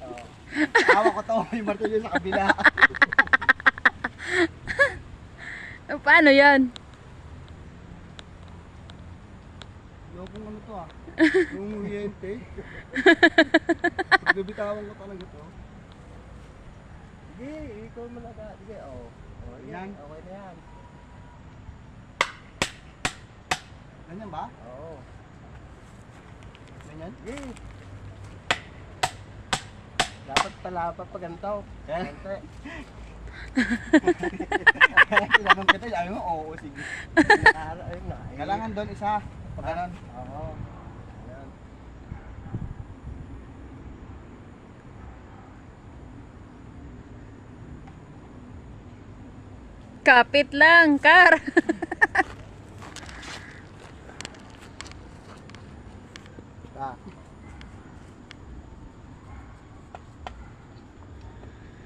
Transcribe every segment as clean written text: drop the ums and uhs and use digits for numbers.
Oh. Hawak ko to, yung martilyo sa kabila. Paano yan? Yung kung ano to ah. Yung uyente. Nabitawan ko talaga to. Sige, ikaw mo na ka. Sige, oh. Oh, Yan. Okay na yan. Ganyan ba? Oo. Ganyan? Sige. Dapat pala pa ganito. Ganito. Tinanong kita, sabi mo, oo, sige. Ayun na. Kailangan doon isa. Pag ganon. Oo. Yan. Kapit lang, Kar. Ah.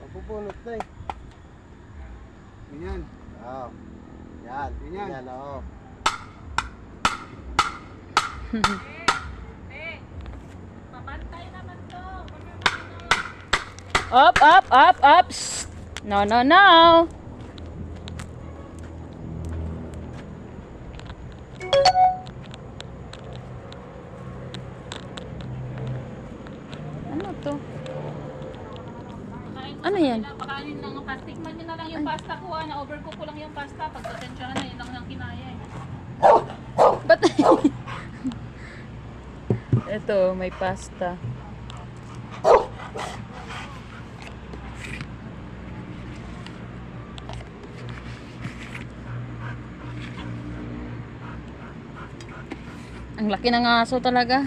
Mapupulot na eh. Ganyan. Oo. Yan. Ganyan. Yan, oo. Up, up, up, up. Shh. No, no, no. Ano to? Ano yan? Pakainin lang ang plastic. Man yun na lang yung pasta ko. Na-overcook ko lang yung pasta. Pag pasensyahan na, yun lang yung kinaya eh. Ba't? Ito, may pasta. Ang laki ng aso talaga.